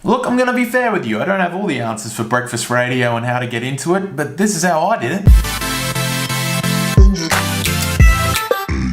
Look, I'm gonna be fair with you. I don't have all the answers for breakfast radio and how to get into it, but this is how I did it.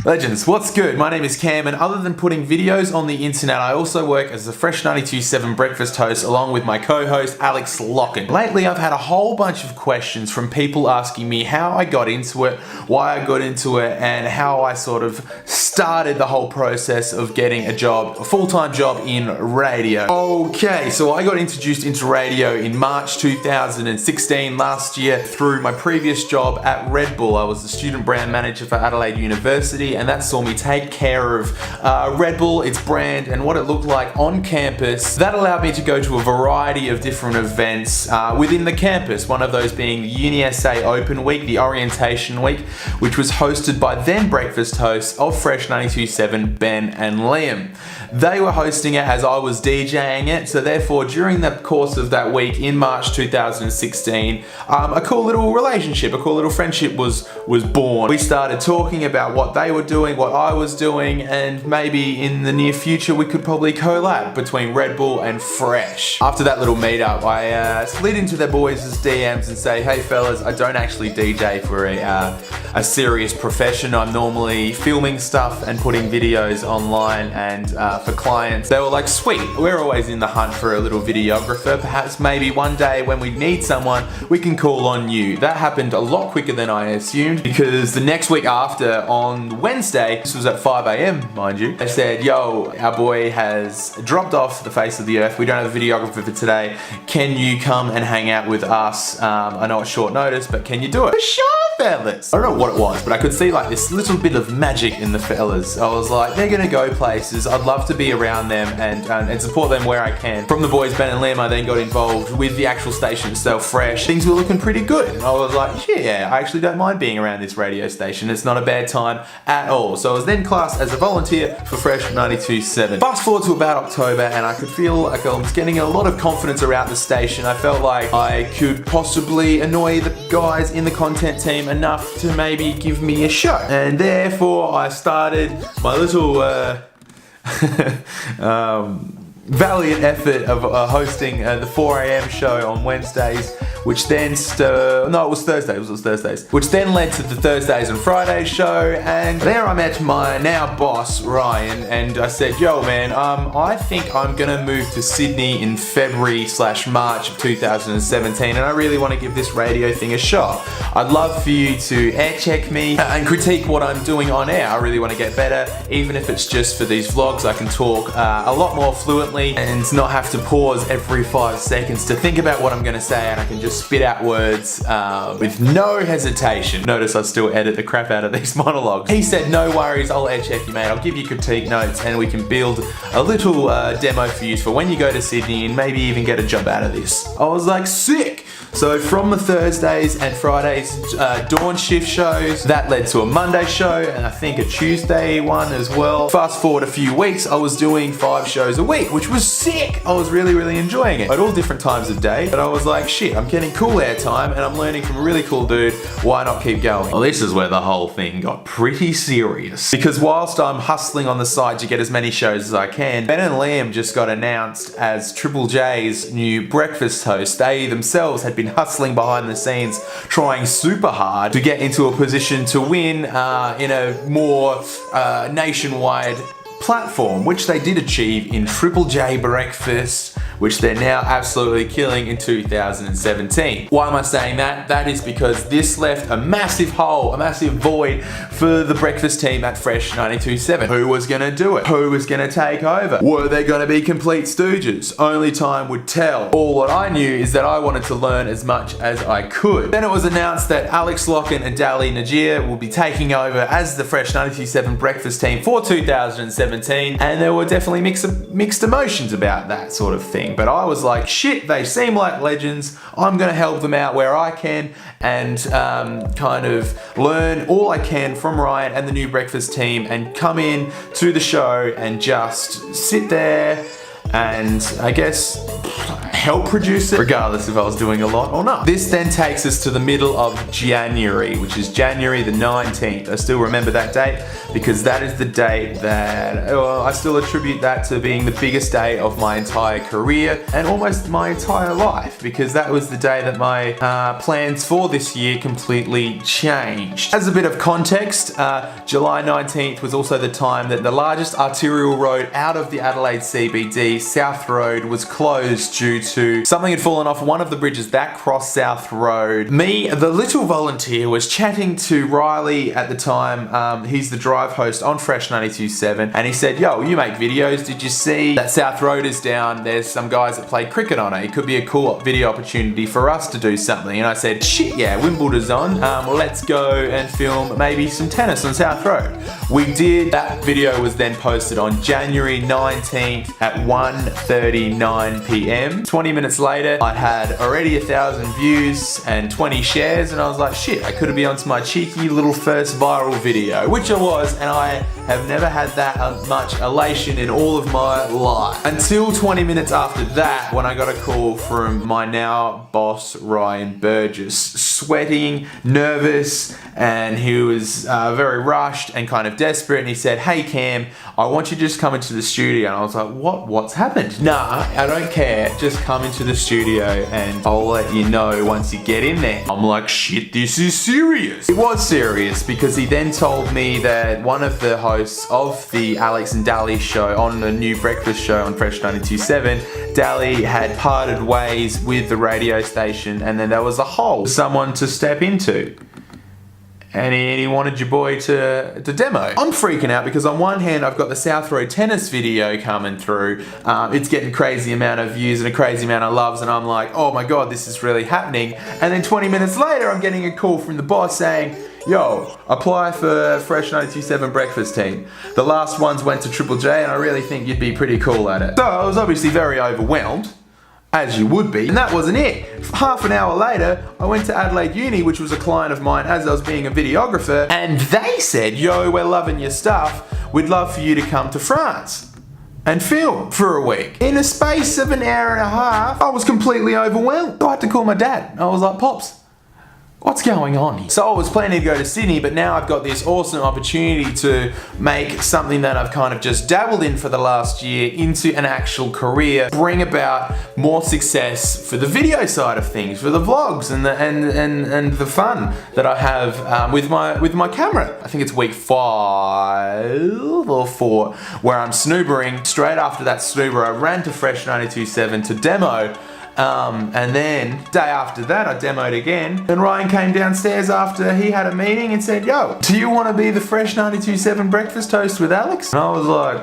Legends, what's good? My name is Cam, and other than putting videos on the internet, I also work as the Fresh 92.7 breakfast host along with my co-host Alex Locken. Lately, I've had a whole bunch of questions from people asking me how I got into it, why I got into it, and how I sort of started the whole process of getting a job, a full-time job in radio. Okay, so I got introduced into radio in March 2016 last year through my previous job at Red Bull. I was the student brand manager for Adelaide University, and that saw me take care of Red Bull, its brand, and what it looked like on campus. That allowed me to go to a variety of different events within the campus, one of those being the UniSA Open Week, the Orientation Week, which was hosted by then breakfast hosts of Fresh 92.7, Ben and Liam. They were hosting it as I was DJing it, so therefore during the course of that week in March 2016, a cool little relationship, a cool little friendship was born. We started talking about what they were doing, what I was doing, and maybe in the near future we could probably collab between Red Bull and Fresh. After that little meetup, I slid into their boys' DMs and say, hey fellas, I don't actually DJ for a serious profession. I'm normally filming stuff and putting videos online and for clients. They were like, sweet, we're always in the hunt for a little videographer. Perhaps maybe one day when we need someone, we can call on you. That happened a lot quicker than I assumed, because the next week after, on Wednesday, this was at 5 AM, mind you, they said, yo, our boy has dropped off the face of the earth. We don't have a videographer for today. Can you come and hang out with us? I know it's short notice, but can you do it? For sure, fellas. I don't know what it was, but I could see like this little bit of magic in the fellas. I was like, they're gonna go places. I'd love to be around them and support them where I can. From the boys, Ben and Liam, I then got involved with the actual station itself, Fresh. Things were looking pretty good. I was like, yeah, I actually don't mind being around this radio station. It's not a bad time at all. So I was then classed as a volunteer for Fresh 92.7. Fast forward to about October, and I could feel like I was getting a lot of confidence around the station. I felt like I could possibly annoy the guys in the content team enough to maybe give me a show. And therefore I started my little valiant effort of hosting the 4 AM show on Wednesdays, which then it was Thursdays, which then led to the Thursdays and Fridays show. And there I met my now boss, Ryan, and I said, yo man, I think I'm gonna move to Sydney in February/March of 2017, and I really want to give this radio thing a shot. I'd love for you to air check me and critique what I'm doing on air. I really want to get better, even if it's just for these vlogs. I can talk a lot more fluently and not have to pause every 5 seconds to think about what I'm gonna say, and I can just spit out words with no hesitation. Notice I still edit the crap out of these monologues. He said, no worries, I'll air check you, mate. I'll give you critique notes and we can build a little demo for you for when you go to Sydney and maybe even get a job out of this. I was like, sick! So from the Thursdays and Fridays dawn shift shows, that led to a Monday show and I think a Tuesday one as well. Fast forward a few weeks, I was doing 5 shows a week, which was sick. I was really enjoying it at all different times of day, but I was like, shit, I'm getting cool airtime and I'm learning from a really cool dude. Why not keep going? Well, this is where the whole thing got pretty serious, because whilst I'm hustling on the side to get as many shows as I can, Ben and Liam just got announced as Triple J's new breakfast host. They themselves had been hustling behind the scenes, trying super hard to get into a position to win in a more nationwide platform, which they did achieve in Triple J Breakfast, which they're now absolutely killing in 2017. Why am I saying that? That is because this left a massive hole, a massive void for the breakfast team at Fresh 92.7. Who was gonna do it? Who was gonna take over? Were they gonna be complete stooges? Only time would tell. All what I knew is that I wanted to learn as much as I could. Then it was announced that Alex Locken and Dali Najir will be taking over as the Fresh 92.7 breakfast team for 2017, and there were definitely mixed emotions about that sort of thing. But I was like, shit, they seem like legends. I'm gonna help them out where I can and kind of learn all I can from Ryan and the new breakfast team and come in to the show and just sit there and I guess help produce it, regardless if I was doing a lot or not. This then takes us to the middle of January, which is January the 19th. I still remember that date because that is the date that I still attribute that to being the biggest day of my entire career and almost my entire life, because that was the day that my plans for this year completely changed. As a bit of context, July 19th was also the time that the largest arterial road out of the Adelaide CBD, South Road, was closed due to something had fallen off one of the bridges that crossed South Road. Me, the little volunteer, was chatting to Riley at the time. He's the drive host on Fresh 92.7, and he said, yo, you make videos, did you see that South Road is down? There's some guys that play cricket on it. It could be a cool video opportunity for us to do something. And I said, shit yeah, Wimbledon's on. Let's go and film maybe some tennis on South Road. We did. That video was then posted on January 19th at 1:39 p.m. 20 minutes later, I had already 1,000 views and 20 shares, and I was like, shit, I could have been onto my cheeky little first viral video, which I was, and I have never had that much elation in all of my life. Until 20 minutes after that, when I got a call from my now boss, Ryan Burgess, sweating, nervous, and he was very rushed and kind of desperate, and he said, hey Cam, I want you to just come into the studio. And I was like, what's happened? Nah, I don't care, just come into the studio and I'll let you know once you get in there. I'm like, shit, this is serious. It was serious because he then told me that one of the hosts of the Alex and Dally show on the new breakfast show on Fresh 92.7, Dally had parted ways with the radio station, and then there was a hole for someone to step into. And he wanted your boy to demo. I'm freaking out because on one hand, I've got the South Road tennis video coming through. It's getting crazy amount of views and a crazy amount of loves, and I'm like, oh my God, this is really happening. And then 20 minutes later, I'm getting a call from the boss saying, yo, apply for Fresh 92.7 breakfast team. The last ones went to Triple J, and I really think you'd be pretty cool at it. So I was obviously very overwhelmed, as you would be, and that wasn't it. Half an hour later, I went to Adelaide Uni, which was a client of mine as I was being a videographer, and they said, yo, we're loving your stuff. We'd love for you to come to France and film for a week. In a space of an hour and a half, I was completely overwhelmed. So I had to call my dad. I was like, Pops, what's going on? So I was planning to go to Sydney, but now I've got this awesome opportunity to make something that I've kind of just dabbled in for the last year into an actual career, bring about more success for the video side of things, for the vlogs and the fun that I have with my camera. I think it's week 5 or 4 where I'm snoobering. Straight after that snoober, I ran to Fresh 92.7 to demo. And then day after that I demoed again, and Ryan came downstairs after he had a meeting and said, yo, do you want to be the Fresh 92.7 breakfast host with Alex? And I was like,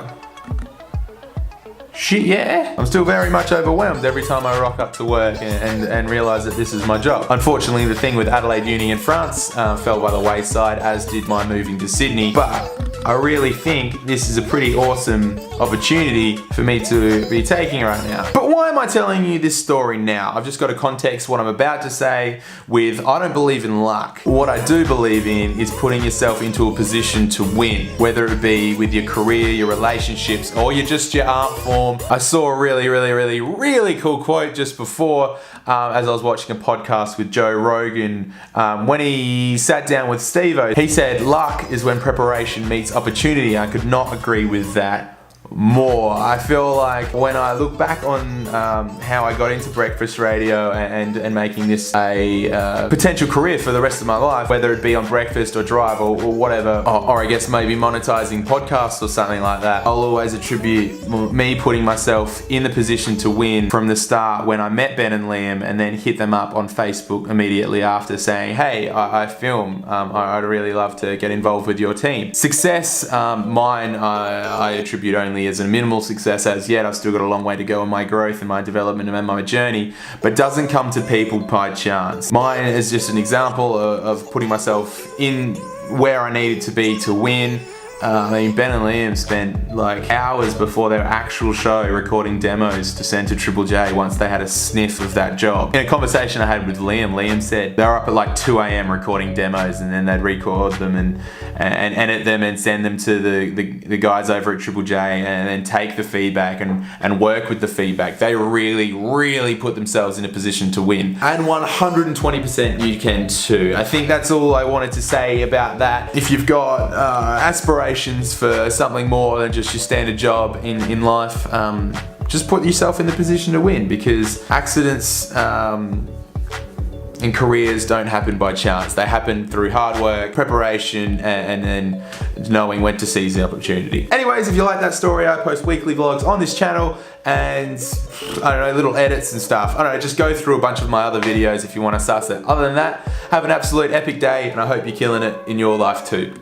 shit yeah. I'm still very much overwhelmed every time I rock up to work and realise that this is my job. Unfortunately, the thing with Adelaide Uni in France fell by the wayside, as did my moving to Sydney, but I really think this is a pretty awesome opportunity for me to be taking right now. But why am I telling you this story now? I've just got to context what I'm about to say with, I don't believe in luck. What I do believe in is putting yourself into a position to win, whether it be with your career, your relationships, or just your art form. I saw a really cool quote just before as I was watching a podcast with Joe Rogan when he sat down with Steve-O. He said, luck is when preparation meets opportunity. I could not agree with that more. I feel like when I look back on how I got into breakfast radio and making this a potential career for the rest of my life, whether it be on breakfast or drive or whatever, or I guess maybe monetizing podcasts or something like that, I'll always attribute me putting myself in the position to win from the start when I met Ben and Liam, and then hit them up on Facebook immediately after saying, hey, I film, I'd really love to get involved with your team. Success, mine, I attribute only as a minimal success as yet. I've still got a long way to go in my growth and my development and my journey, but doesn't come to people by chance. Mine is just an example of putting myself in where I needed to be to win, I mean, Ben and Liam spent like hours before their actual show recording demos to send to Triple J once they had a sniff of that job. In a conversation I had with Liam, Liam said they were up at like 2 a.m. recording demos, and then they'd record them and edit them and send them to the guys over at Triple J, and then take the feedback and work with the feedback. They really put themselves in a position to win. And 120% you can too. I think that's all I wanted to say about that. If you've got aspirations for something more than just your standard job in life, just put yourself in the position to win, because accidents in careers don't happen by chance. They happen through hard work, preparation, and then knowing when to seize the opportunity. Anyways, if you like that story, I post weekly vlogs on this channel and, I don't know, little edits and stuff. I don't know, just go through a bunch of my other videos if you want to suss it. Other than that, have an absolute epic day, and I hope you're killing it in your life too.